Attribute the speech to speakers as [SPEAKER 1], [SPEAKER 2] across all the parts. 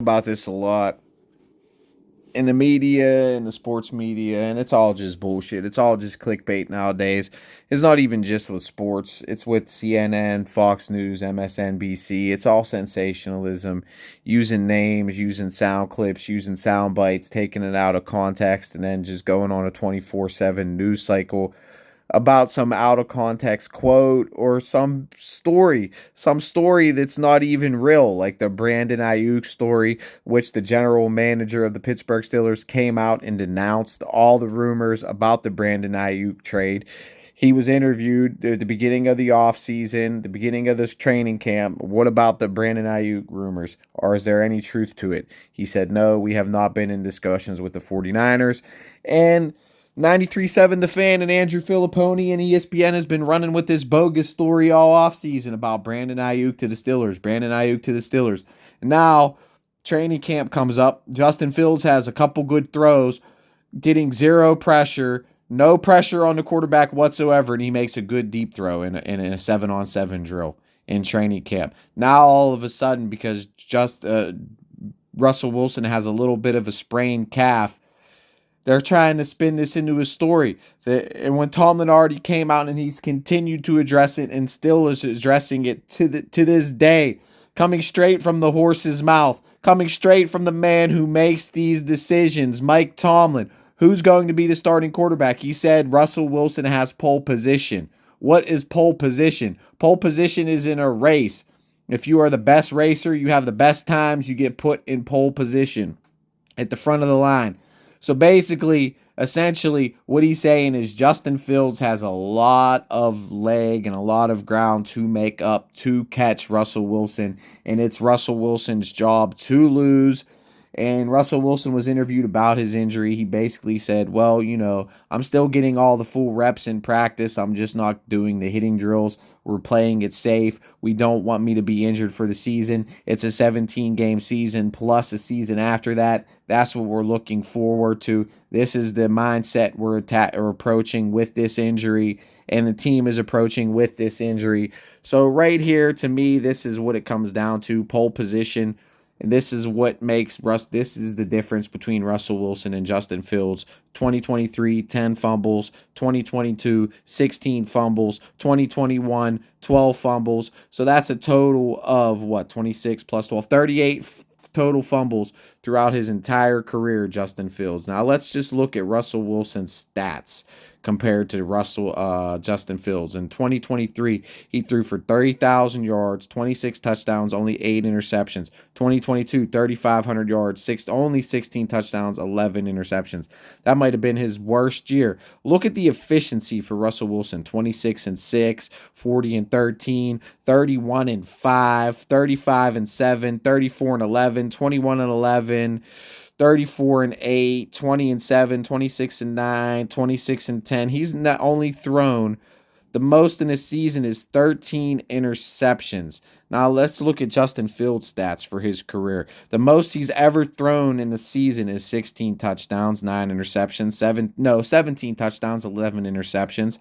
[SPEAKER 1] about this a lot in the media, in the sports media, and it's all just bullshit. It's all just clickbait nowadays. It's not even just with sports. It's with CNN, Fox News, MSNBC. It's all sensationalism, using names, using sound clips, using sound bites, taking it out of context, and then just going on a 24/7 news cycle about some out of context quote or some story that's not even real, like the Brandon Ayuk story, which the general manager of the Pittsburgh Steelers came out and denounced all the rumors about the Brandon Ayuk trade. He was interviewed at the beginning of the offseason, the beginning of this training camp. What about the Brandon Ayuk rumors? Or is there any truth to it? He said, no, we have not been in discussions with the 49ers. And 93.7 The Fan and Andrew Filipponi and ESPN has been running with this bogus story all offseason about Brandon Ayuk to the Steelers. Brandon Ayuk to the Steelers. And now training camp comes up. Justin Fields has a couple good throws, getting zero pressure, no pressure on the quarterback whatsoever, and he makes a good deep throw in a 7-on-7 drill in training camp. Now all of a sudden, because Russell Wilson has a little bit of a sprained calf, they're trying to spin this into a story. And when Tomlin already came out and he's continued to address it and still is addressing it to this day, coming straight from the horse's mouth, coming straight from the man who makes these decisions, Mike Tomlin, who's going to be the starting quarterback. He said Russell Wilson has pole position. What is pole position? Pole position is in a race. If you are the best racer, you have the best times, you get put in pole position at the front of the line. So basically, essentially, what he's saying is Justin Fields has a lot of leg and a lot of ground to make up to catch Russell Wilson, and it's Russell Wilson's job to lose. And Russell Wilson was interviewed about his injury. He basically said, well, I'm still getting all the full reps in practice. I'm just not doing the hitting drills. We're playing it safe. We don't want me to be injured for the season. It's a 17-game season plus a season after that. That's what we're looking forward to. This is the mindset we're approaching with this injury, and the team is approaching with this injury. So right here, to me, this is what it comes down to, pole position. And this is what makes this is the difference between Russell Wilson and Justin Fields. 2023, 10 fumbles. 2022, 16 fumbles. 2021, 12 fumbles. So that's a total of 26 plus 12, 38 total fumbles throughout his entire career, Justin Fields. Now let's just look at Russell Wilson's stats compared to Justin Fields. In 2023, he threw for 30,000 yards, 26 touchdowns, only 8 interceptions. 2022, 3,500 yards, only 16 touchdowns, 11 interceptions. That might have been his worst year. Look at the efficiency for Russell Wilson: 26-6, 40-13, 31-5, 35-7, 34-11, 21-11. 34-8, 20-7, 26-9, 26-10. He's not only thrown the most in a season is 13 interceptions. Now let's look at Justin Fields' stats for his career. The most he's ever thrown in a season is 16 touchdowns, 9 interceptions, 17 touchdowns, 11 interceptions.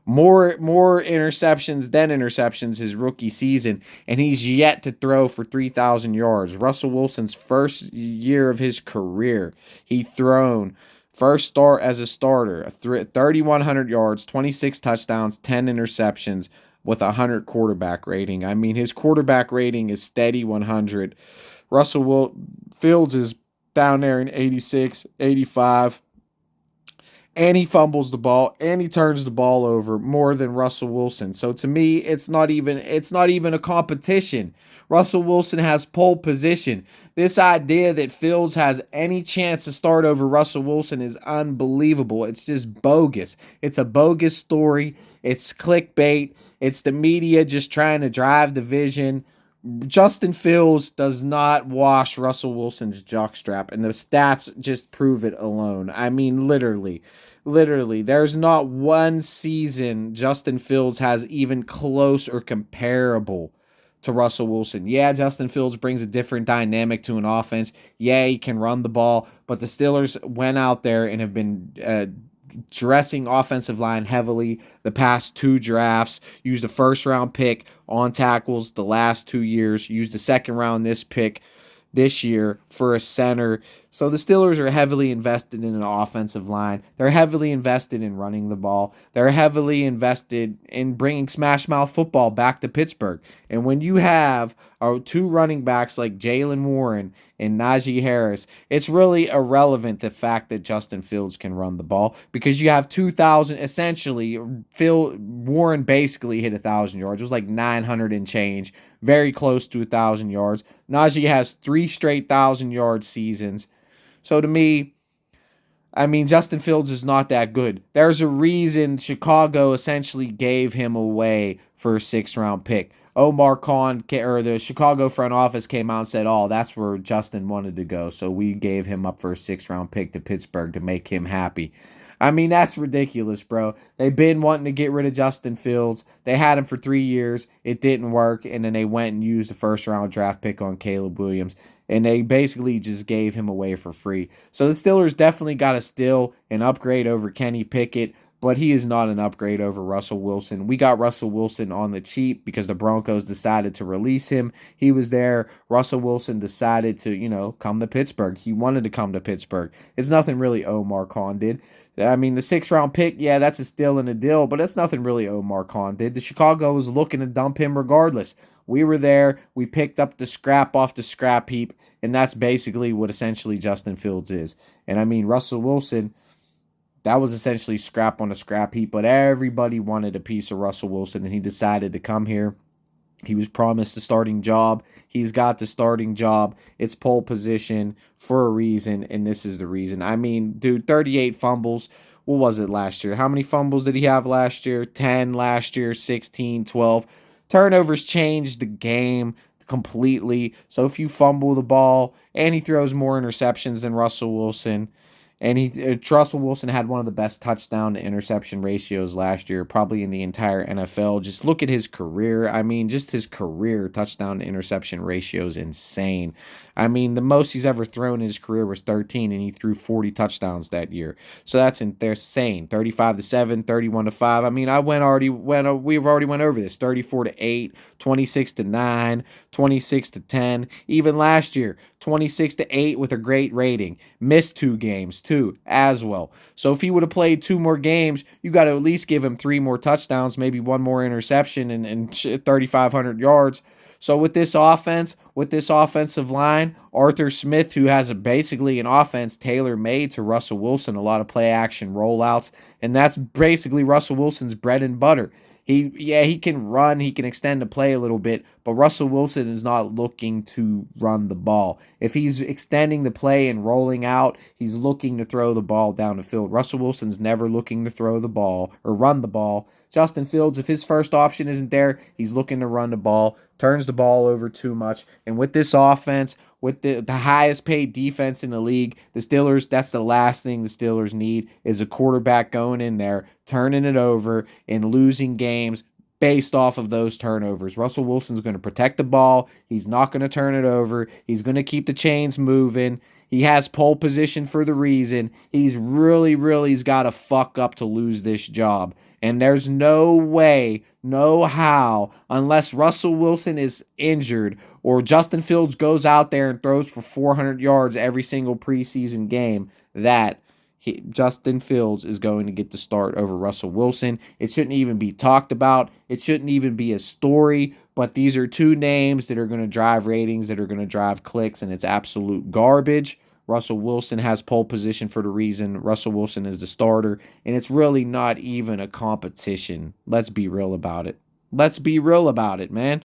[SPEAKER 1] More interceptions than interceptions his rookie season, and he's yet to throw for 3,000 yards. Russell Wilson's first year of his career, he thrown first start as a starter, 3,100 yards, 26 touchdowns, 10 interceptions with a 100 quarterback rating. I mean, his quarterback rating is steady 100. Fields is down there in 86, 85. And he fumbles the ball, and he turns the ball over more than Russell Wilson. So to me, it's not even a competition. Russell Wilson has pole position. This idea that Fields has any chance to start over Russell Wilson is unbelievable. It's just bogus. It's a bogus story. It's clickbait. It's the media just trying to drive division. Justin Fields does not wash Russell Wilson's jockstrap, and the stats just prove it alone. I mean, literally, there's not one season Justin Fields has even close or comparable to Russell Wilson. Yeah, Justin Fields brings a different dynamic to an offense. Yeah, he can run the ball, but the Steelers went out there and have been dressing offensive line heavily the past 2 drafts, used a first round pick on tackles the last 2 years, used a second round this pick this year for a center. So the Steelers are heavily invested in an offensive line. They're heavily invested in running the ball. They're heavily invested in bringing smash mouth football back to Pittsburgh. And when you have two running backs like Jalen Warren and Najee Harris, it's really irrelevant the fact that Justin Fields can run the ball because you have 2,000 essentially. Phil Warren basically hit 1,000 yards. It was like 900 and change, very close to 1,000 yards. Najee has 3 straight 1,000-yard seasons. So to me, I mean, Justin Fields is not that good. There's a reason Chicago essentially gave him away for a 6th-round pick. Omar Khan, or the Chicago front office, came out and said, oh, that's where Justin wanted to go. So we gave him up for a 6th-round pick to Pittsburgh to make him happy. I mean, that's ridiculous, bro. They've been wanting to get rid of Justin Fields. They had him for 3 years. It didn't work. And then they went and used a 1st-round draft pick on Caleb Williams. And they basically just gave him away for free. So the Steelers definitely got to steal an upgrade over Kenny Pickett, but he is not an upgrade over Russell Wilson. We got Russell Wilson on the cheap because the Broncos decided to release him. He was there. Russell Wilson decided to, come to Pittsburgh. He wanted to come to Pittsburgh. It's nothing really Omar Khan did. I mean, the 6th-round pick, yeah, that's a steal and a deal, but that's nothing really Omar Khan did. The Chicago was looking to dump him regardless. We were there. We picked up the scrap off the scrap heap, and that's basically what essentially Justin Fields is. And I mean, Russell Wilson, that was essentially scrap on a scrap heap, but everybody wanted a piece of Russell Wilson, and he decided to come here. He was promised a starting job. He's got the starting job. It's pole position for a reason, and this is the reason. I mean, dude, 38 fumbles. What was it last year? How many fumbles did he have last year? 10 last year, 16, 12. Turnovers changed the game completely. So if you fumble the ball, and he throws more interceptions than Russell Wilson, and Russell Wilson had one of the best touchdown to interception ratios last year, probably in the entire NFL. Just look at his career. I mean, just his career touchdown to interception ratio is insane. I mean, the most he's ever thrown in his career was 13, and he threw 40 touchdowns that year. So that's insane. 35-7, 31-5. I mean, we've already went over this. 34-8, 26-9, 26-10. Even last year, 26-8 with a great rating. Missed 2 games too, as well. So if he would have played 2 more games, you got to at least give him 3 more touchdowns, maybe 1 more interception and 3,500 yards. So with this offense, with this offensive line, Arthur Smith, who has basically an offense tailor-made to Russell Wilson, a lot of play-action rollouts, and that's basically Russell Wilson's bread and butter. He can run, he can extend the play a little bit, but Russell Wilson is not looking to run the ball. If he's extending the play and rolling out, he's looking to throw the ball down the field. Russell Wilson's never looking to throw the ball or run the ball. Justin Fields, if his first option isn't there, he's looking to run the ball, turns the ball over too much. And with this offense, with the highest paid defense in the league, the Steelers, that's the last thing the Steelers need is a quarterback going in there, turning it over and losing games based off of those turnovers. Russell Wilson's going to protect the ball. He's not going to turn it over. He's going to keep the chains moving. He has pole position for the reason. He's really's got to fuck up to lose this job. And there's no way, no how, unless Russell Wilson is injured or Justin Fields goes out there and throws for 400 yards every single preseason game, that Justin Fields is going to get the start over Russell Wilson. It shouldn't even be talked about. It shouldn't even be a story. But these are 2 names that are going to drive ratings, that are going to drive clicks, and it's absolute garbage. Russell Wilson has pole position for the reason. Russell Wilson is the starter, and it's really not even a competition. Let's be real about it. Let's be real about it, man.